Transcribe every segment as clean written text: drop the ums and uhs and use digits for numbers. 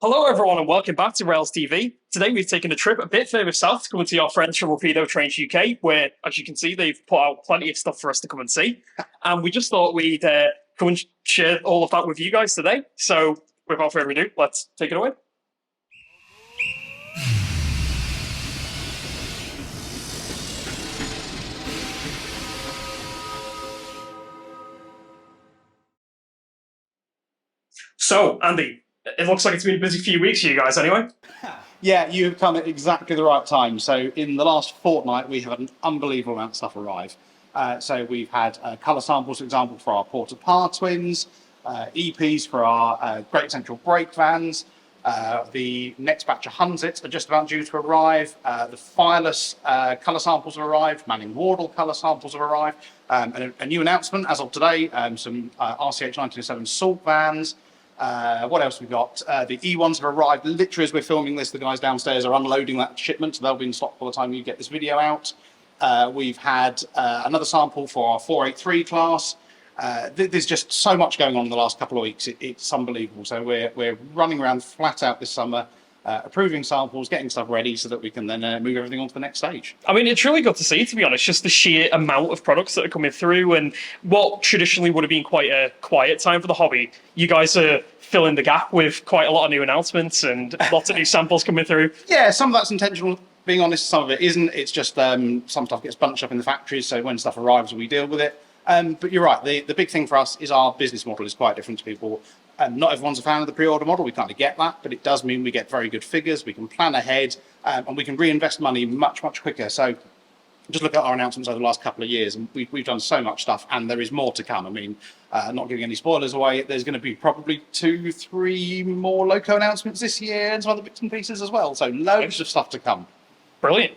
Hello, everyone, and welcome back to Rails TV. Today, we've taken a trip a bit further south to come and see our friends from Rapido Trains UK, where, as you can see, they've put out plenty of stuff for us to come and see. And we just thought we'd come and share all of that with you guys today. So, without further ado, let's take it away. So, Andy, it looks like it's been a busy few weeks for you guys anyway. Yeah, you've come at exactly the right time. So in the last fortnight, we have had an unbelievable amount of stuff arrive. So we've had colour samples, for example, for our Porter Par twins, EPs for our Great Central Brake vans. The next batch of Hunsits are just about due to arrive. The Fireless colour samples have arrived. Manning Wardle colour samples have arrived. And a new announcement as of today, some RCH 1907 Salt vans. What else we got? The E1s have arrived literally as we're filming this. The guys downstairs are unloading that shipment, so they'll be in stock by the time you get this video out. We've had another sample for our 483 class. There's just so much going on in the last couple of weeks. It's unbelievable. So we're running around flat out this summer, approving samples, getting stuff ready so that we can then move everything on to the next stage. I mean, it's really good to see, to be honest, just the sheer amount of products that are coming through, and what traditionally would have been quite a quiet time for the hobby. You guys are filling the gap with quite a lot of new announcements and lots of new samples coming through. Yeah, some of that's intentional, being honest, some of it isn't. It's just some stuff gets bunched up in the factories, so when stuff arrives, we deal with it. But you're right, the big thing for us is our business model is quite different to people. Not everyone's a fan of the pre-order model, we kind of get that, but it does mean we get very good figures, we can plan ahead, and we can reinvest money much quicker. So just look at our announcements over the last couple of years, and we've done so much stuff, and there is more to come. I mean, not giving any spoilers away, there's going to be probably 2-3 more loco announcements this year, and some other bits and pieces as well, so loads of stuff to come. Brilliant.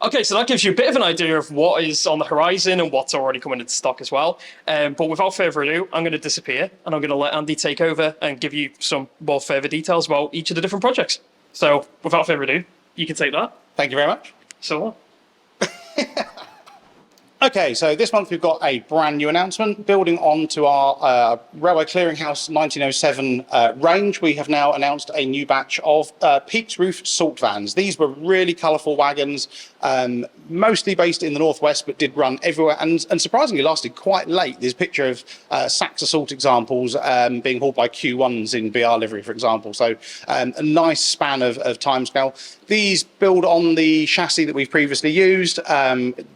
Okay, so that gives you a bit of an idea of what is on the horizon and what's already coming into stock as well. But without further ado, I'm going to disappear and I'm going to let Andy take over and give you some more further details about each of the different projects. So without further ado, you can take that. Thank you very much. So on. Okay, so this month we've got a brand new announcement. Building on to our Railway Clearinghouse 1907 range, we have now announced a new batch of Peaks Roof Salt vans. These were really colourful wagons, mostly based in the northwest, but did run everywhere and surprisingly lasted quite late. There's a picture of sacks of salt examples being hauled by Q1s in BR livery, for example. So a nice span of timescale. These build on the chassis that we've previously used,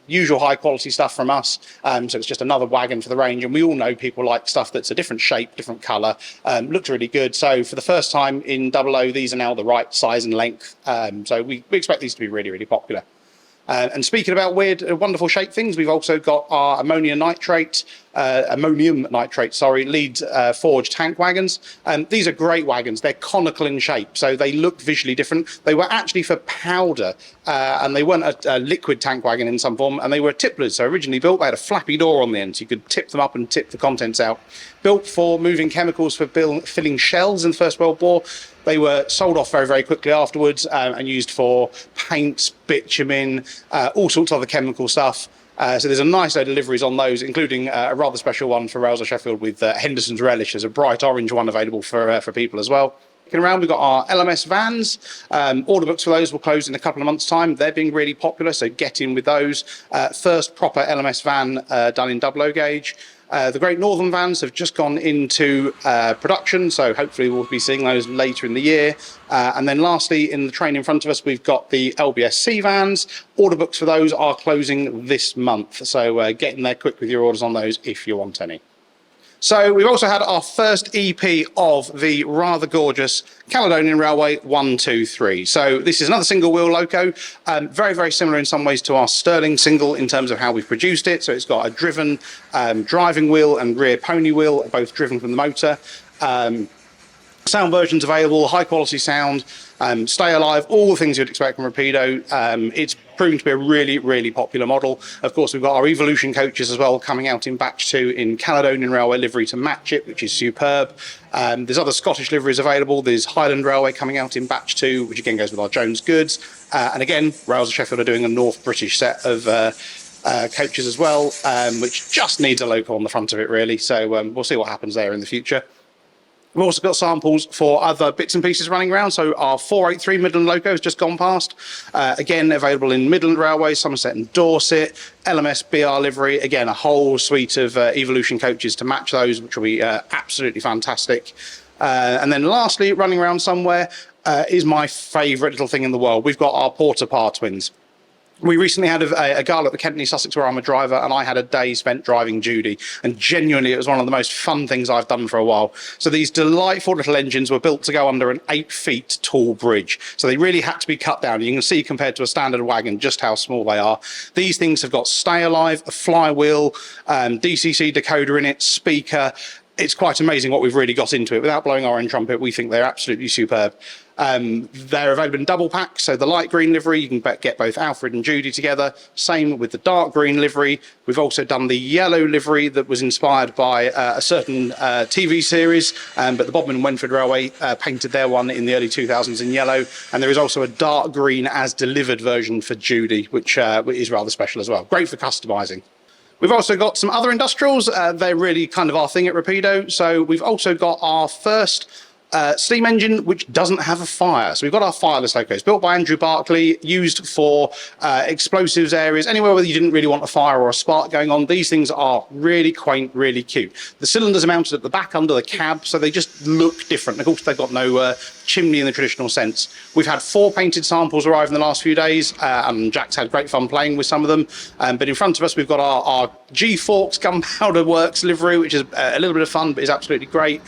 usual high quality stuff from us. So it's just another wagon for the range. And we all know people like stuff that's a different shape, different colour, looks really good. So for the first time in 00, these are now the right size and length. So we expect these to be really popular. And speaking about weird, wonderful shaped things, we've also got our ammonium nitrate, lead forged tank wagons. These are great wagons. They're conical in shape, so they look visually different. They were actually for powder, and they weren't a liquid tank wagon in some form, and they were tipplers. So originally built, they had a flappy door on the end, so you could tip them up and tip the contents out. Built for moving chemicals for filling shells in the First World War. They were sold off very quickly afterwards and used for paints, bitumen, all sorts of other chemical stuff. So there's a nice load of deliveries on those, including a rather special one for Rails of Sheffield with Henderson's Relish. There's a bright orange one available for people as well. Looking around, we've got our LMS vans. Order books for those will close in a couple of months' time. They're being really popular, so get in with those. First proper LMS van done in 00 gauge. The Great Northern vans have just gone into production, so hopefully we'll be seeing those later in the year. And then lastly, in the train in front of us, we've got the LBSC vans. Order books for those are closing this month, so get in there quick with your orders on those if you want any. So we've also had our first EP of the rather gorgeous Caledonian Railway 123. So this is another single wheel loco, very similar in some ways to our Stirling single in terms of how we've produced it. So it's got a driven driving wheel and rear pony wheel, both driven from the motor. Sound versions available, high quality sound, stay alive, all the things you'd expect from Rapido. It's proven to be a really popular model. Of course, we've got our Evolution coaches as well coming out in batch 2 in Caledonian Railway livery to match it, which is superb. There's other Scottish liveries available. There's Highland Railway coming out in batch 2, which again goes with our Jones goods. And again, Rails of Sheffield are doing a North British set of coaches as well, which just needs a loco on the front of it really. So we'll see what happens there in the future. We've also got samples for other bits and pieces running around. So our 483 Midland loco has just gone past. Again, available in Midland Railway, Somerset and Dorset, LMS BR livery. Again, a whole suite of Evolution coaches to match those, which will be absolutely fantastic. And then lastly, running around somewhere is my favourite little thing in the world. We've got our Porter Par twins. We recently had a gala at the Kentney Sussex where I'm a driver, and I had a day spent driving Judy, and genuinely it was one of the most fun things I've done for a while. So these delightful little engines were built to go under an 8 feet tall bridge, so they really had to be cut down. You can see compared to a standard wagon just how small they are. These things have got stay alive, a flywheel, DCC decoder in it, speaker. It's quite amazing what we've really got into it. Without blowing our own trumpet, we think they're absolutely superb. They're available in double packs, so the light green livery, you can get both Alfred and Judy together. Same with the dark green livery. We've also done the yellow livery that was inspired by a certain TV series, but the Bodmin and Wenford Railway painted their one in the early 2000s in yellow. And there is also a dark green as delivered version for Judy, which is rather special as well. Great for customising. We've also got some other industrials. They're really kind of our thing at Rapido. So we've also got our first steam engine which doesn't have a fire. So we've got our fireless locos built by Andrew Barclay, used for explosives areas, anywhere where you didn't really want a fire or a spark going on. These things are really quaint, really cute. The cylinders are mounted at the back under the cab, so they just look different. Of course, they've got no chimney in the traditional sense. We've had 4 painted samples arrive in the last few days, and Jack's had great fun playing with some of them. But in front of us, we've got our G-Forks Gunpowder Works livery, which is a little bit of fun, but is absolutely great.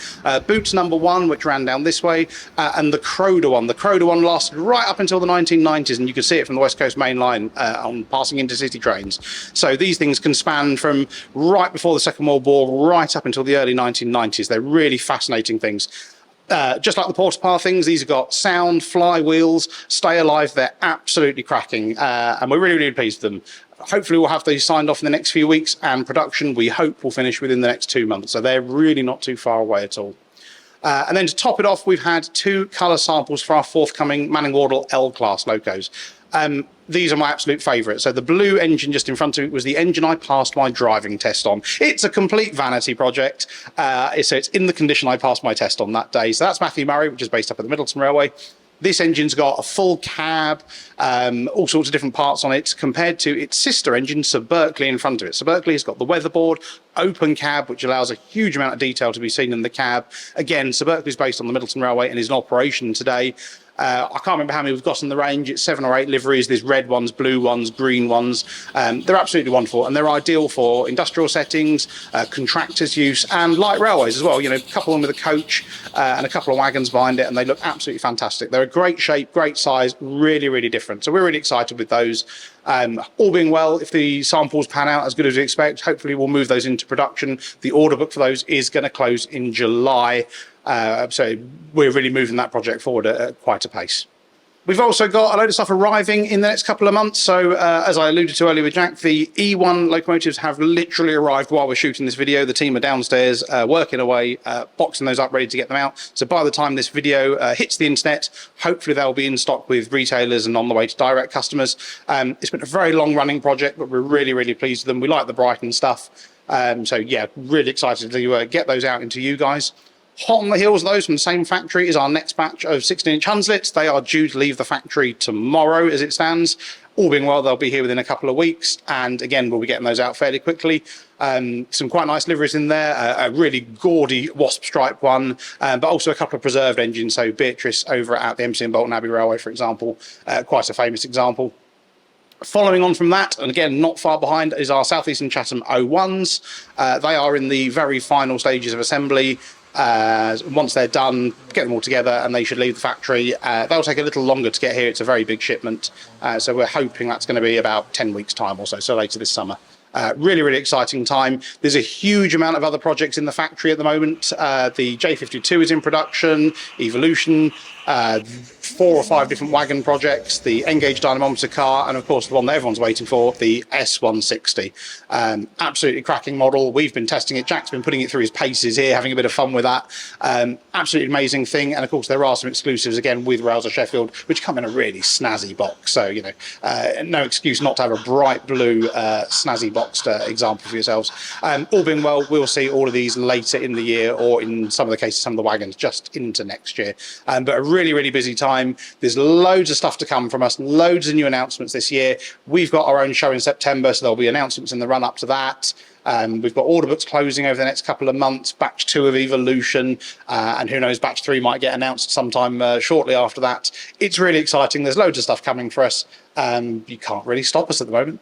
Boots number 1, which ran down this way, and the Croder one. The Croder one lasted right up until the 1990s, and you can see it from the West Coast Main Line on passing intercity trains. So these things can span from right before the Second World War right up until the early 1990s. They're really fascinating things. Just like the Porter Par things, these have got sound, flywheels, stay alive. They're absolutely cracking, and we're really, really pleased with them. Hopefully we'll have these signed off in the next few weeks, and production we hope will finish within the next 2 months. So they're really not too far away at all. And then to top it off, we've had 2 colour samples for our forthcoming Manning Wardle L-Class locos. These are my absolute favourite. So the blue engine just in front of it was the engine I passed my driving test on. It's a complete vanity project. So it's in the condition I passed my test on that day. So that's Matthew Murray, which is based up at the Middleton Railway. This engine's got a full cab, all sorts of different parts on it, compared to its sister engine, Sir Berkeley, in front of it. Sir Berkeley has got the weatherboard, open cab, which allows a huge amount of detail to be seen in the cab. Again, Sir Berkeley is based on the Middleton Railway and is in operation today. I can't remember how many we've got in the range. It's 7 or 8 liveries. There's red ones, blue ones, green ones. They're absolutely wonderful, and they're ideal for industrial settings, contractors' use, and light railways as well. You know, couple them with a coach and a couple of wagons behind it, and they look absolutely fantastic. They're a great shape, great size, really, really different. So we're really excited with those. All being well, if the samples pan out as good as we expect, hopefully we'll move those into production. The order book for those is going to close in July. So we're really moving that project forward at quite a pace. We've also got a load of stuff arriving in the next couple of months. So as I alluded to earlier with Jack, the E1 locomotives have literally arrived while we're shooting this video. The team are downstairs working away, boxing those up, ready to get them out. So by the time this video hits the internet, hopefully they'll be in stock with retailers and on the way to direct customers. It's been a very long running project, but we're really, really pleased with them. We like the Brighton stuff. So yeah, really excited to get those out into you guys. Hot on the heels of those from the same factory is our next batch of 16-inch Hunslets. They are due to leave the factory tomorrow as it stands. All being well, they'll be here within a couple of weeks. And again, we'll be getting those out fairly quickly. Some quite nice liveries in there, a really gaudy wasp stripe one, but also a couple of preserved engines. So Beatrice over at the MC and Bolton Abbey Railway, for example, quite a famous example. Following on from that, and again, not far behind, is our South Eastern Chatham 01s. They are in the very final stages of assembly. Once they're done, get them all together and they should leave the factory. They'll take a little longer to get here. It's a very big shipment. So we're hoping that's going to be about 10 weeks time or so later this summer. Really, really exciting time. There's a huge amount of other projects in the factory at the moment. The J52 is in production, Evolution, 4 or 5 different wagon projects, the N-Gauge dynamometer car, and of course the one that everyone's waiting for, the S160. Absolutely cracking model. We've been testing it. Jack's been putting it through his paces here, having a bit of fun with that. Absolutely amazing thing. And of course there are some exclusives again with Rails of Sheffield, which come in a really snazzy box. So, you know, no excuse not to have a bright blue snazzy box emboxed example for yourselves. All being well, we'll see all of these later in the year, or in some of the cases, some of the wagons just into next year. But a really, really busy time. There's loads of stuff to come from us, loads of new announcements this year. We've got our own show in September, so there'll be announcements in the run up to that. We've got order books closing over the next couple of months, batch 2 of Evolution, and who knows, batch 3 might get announced sometime shortly after that. It's really exciting. There's loads of stuff coming for us. You can't really stop us at the moment.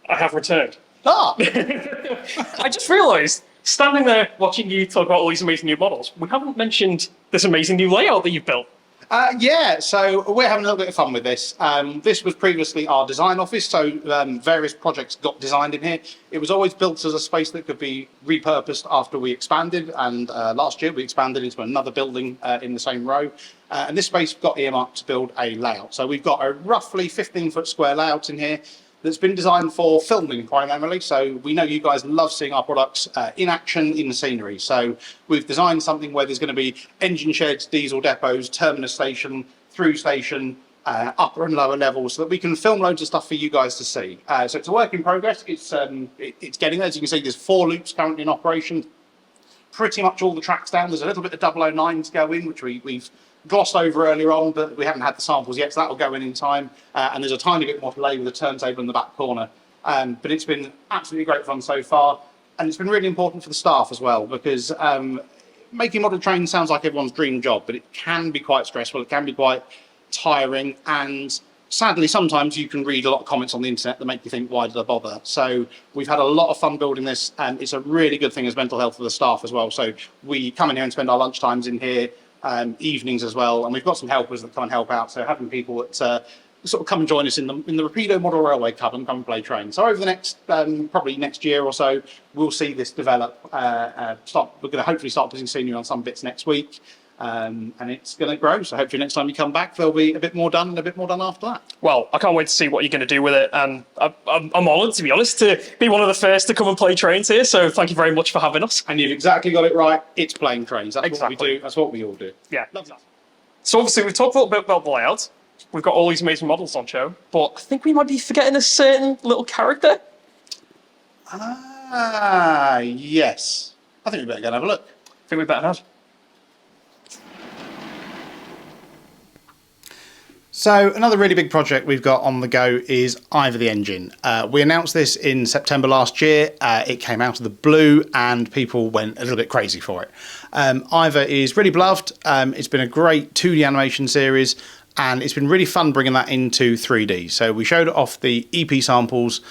I have returned. Ah! I just realised, standing there watching you talk about all these amazing new models, we haven't mentioned this amazing new layout that you've built. Yeah, so we're having a little bit of fun with this. This was previously our design office, so various projects got designed in here. It was always built as a space that could be repurposed after we expanded, and last year we expanded into another building in the same row. And this space got earmarked to build a layout. So we've got a roughly 15-foot square layout in here that's been designed for filming primarily. So we know you guys love seeing our products in action, in scenery. So we've designed something where there's going to be engine sheds, diesel depots, terminus station, through station, upper and lower levels, so that we can film loads of stuff for you guys to see. So it's a work in progress. It's getting there. As you can see, there's 4 loops currently in operation. Pretty much all the tracks down. There's a little bit of 009 to go in, which we've glossed over earlier on, but we haven't had the samples yet, so that will go in time. And there's a tiny bit more delay with the turntable in the back corner. But it's been absolutely great fun so far, and it's been really important for the staff as well, because making model trains sounds like everyone's dream job, but it can be quite stressful, it can be quite tiring, and sadly sometimes you can read a lot of comments on the internet that make you think, why did I bother? So we've had a lot of fun building this, and it's a really good thing as mental health for the staff as well. So we come in here and spend our lunch times in here, evenings as well, and we've got some helpers that come and help out. So having people that sort of come and join us in the Rapido Model Railway Club and come and play trains. So over the next probably next year or so, we'll see this develop. We're going to hopefully start putting scenery on some bits next week, and it's going to grow. So hopefully next time you come back, there'll be a bit more done and a bit more done after that. Well, I can't wait to see what you're going to do with it, and I'm honoured, to be honest, to be one of the first to come and play trains here. So thank you very much for having us. And you've exactly got it right. It's playing trains. That's Exactly. what we do. That's what we all do. Yeah. So obviously we've talked a little bit about the layout. We've got all these amazing models on show, but I think we might be forgetting a certain little character. Yes. I think we better go and have a look. I think we better not. So another really big project we've got on the go is Iva the engine. We announced this in September last year. It came out of the blue and people went a little bit crazy for it. Iva is really beloved. It's been a great 2D animation series, and it's been really fun bringing that into 3D. So we showed off the EP samples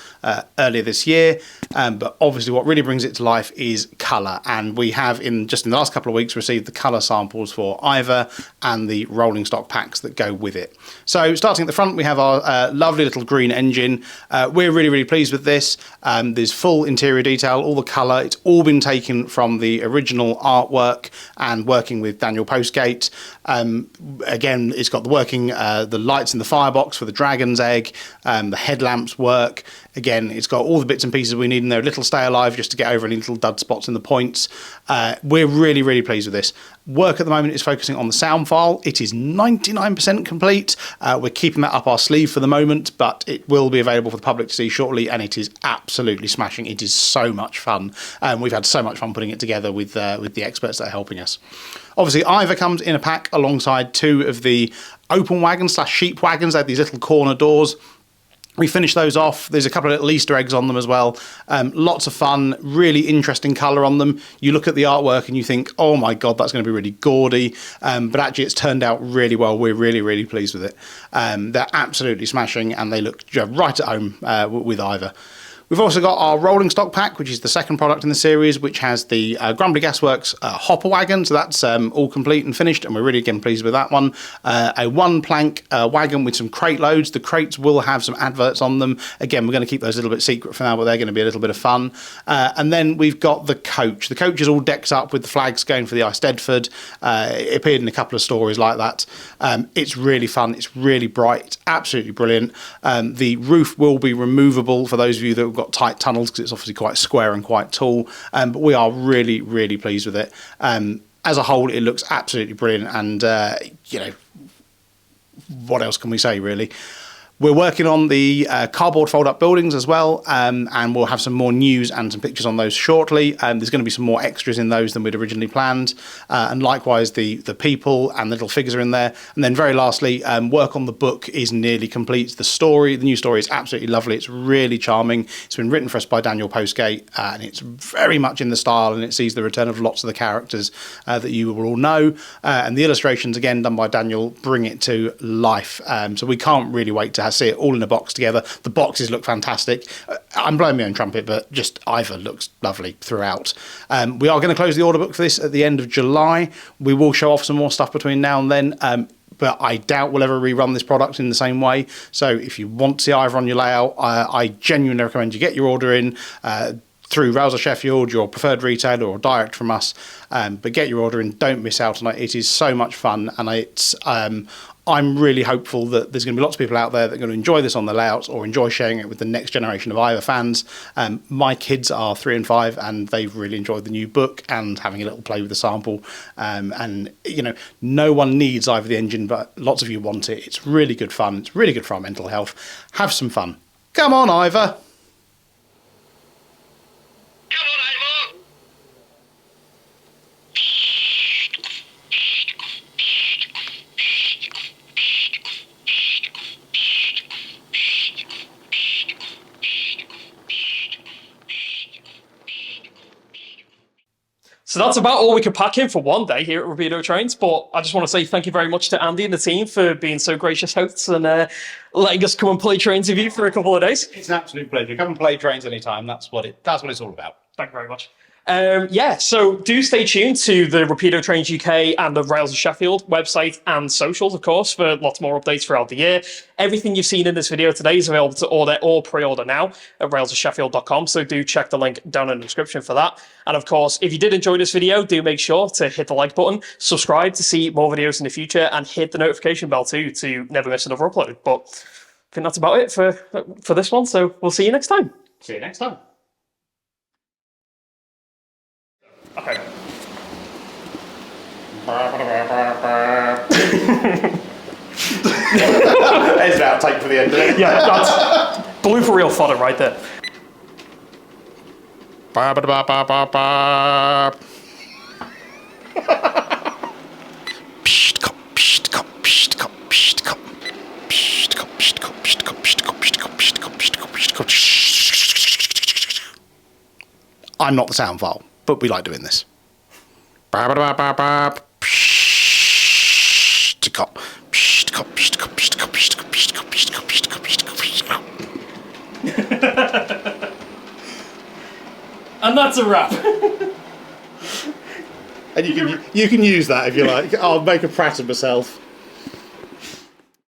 earlier this year, but obviously what really brings it to life is colour, and we have just in the last couple of weeks received the colour samples for Iva and the rolling stock packs that go with it. So starting at the front, we have our lovely little green engine. We're really, really pleased with this. There's full interior detail, all the colour. It's all been taken from the original artwork and working with Daniel Postgate. Again, it's got the the lights in the firebox for the dragon's egg, the headlamps work. Again, it's got all the bits and pieces we need in there, a little stay alive just to get over any little dud spots in the points. We're really, really pleased with this. Work at the moment is focusing on the sound file. It is 99% complete. We're keeping that up our sleeve for the moment, but it will be available for the public to see shortly, and it is absolutely smashing. It is so much fun. We've had so much fun putting it together with the experts that are helping us. Obviously, Iva comes in a pack alongside 2 of the open wagons / sheep wagons. They have these little corner doors. We finished those off. There's a couple of little Easter eggs on them as well. Lots of fun, really interesting colour on them. You look at the artwork and you think, oh my God, that's going to be really gaudy. But actually it's turned out really well. We're really, really pleased with it. They're absolutely smashing and they look right at home with Iva. We've also got our rolling stock pack, which is the second product in the series, which has the Grumbly Gasworks hopper wagon. So that's all complete and finished, and we're really, again, pleased with that one. A one-plank wagon with some crate loads. The crates will have some adverts on them. Again, we're going to keep those a little bit secret for now, but they're going to be a little bit of fun. And then we've got the coach. The coach is all decked up with the flags going for the Eisteddfod. It appeared in a couple of stories like that. It's really fun. It's really bright. It's absolutely brilliant. The roof will be removable for those of you that have got tight tunnels, because it's obviously quite square and quite tall, but we are really, really pleased with it. As a whole, it looks absolutely brilliant, and you know, what else can we say really? We're working on the cardboard fold-up buildings as well, and we'll have some more news and some pictures on those shortly. There's going to be some more extras in those than we'd originally planned, and likewise the people and the little figures are in there. And then very lastly, work on the book is nearly complete. The new story is absolutely lovely. It's really charming. It's been written for us by Daniel Postgate, and it's very much in the style, and it sees the return of lots of the characters that you will all know. And the illustrations, again, done by Daniel, bring it to life. So we can't really wait to see it all in a box together. The boxes look fantastic. I'm blowing my own trumpet, but just Ivor looks lovely throughout. We are going to close the order book for this at the end of July. We will show off some more stuff between now and then. But I doubt we'll ever rerun this product in the same way. So if you want to see Ivor on your layout, I genuinely recommend you get your order in through Rails of Sheffield, your preferred retailer, or direct from us. But get your order in. Don't miss out on it. It is so much fun, and I'm really hopeful that there's going to be lots of people out there that are going to enjoy this on the layouts or enjoy sharing it with the next generation of Ivor fans. My kids are 3 and 5, and they've really enjoyed the new book and having a little play with the sample. And, you know, no one needs Ivor the Engine, but lots of you want it. It's really good fun. It's really good for our mental health. Have some fun. Come on, Ivor. So that's about all we could pack in for one day here at Rapido Trains. But I just want to say thank you very much to Andy and the team for being so gracious hosts and letting us come and play trains with you for a couple of days. It's an absolute pleasure. Come and play trains anytime. That's what it's all about. Thank you very much. So do stay tuned to the Rapido Trains UK and the Rails of Sheffield website and socials, of course, for lots more updates throughout the year. Everything you've seen in this video today is available to order or pre-order now at railsofsheffield.com, so do check the link down in the description for that. And of course, if you did enjoy this video, do make sure to hit the like button, subscribe to see more videos in the future, and hit the notification bell too to never miss another upload. But I think that's about it for this one, so we'll see you next time. See you next time. Okay. There's an outtake for the end of it. Yeah, that's blooper reel fodder right there. I'm not the sound file, but we like doing this. And that's a wrap. And you can use that if you like. I'll make a prat of myself.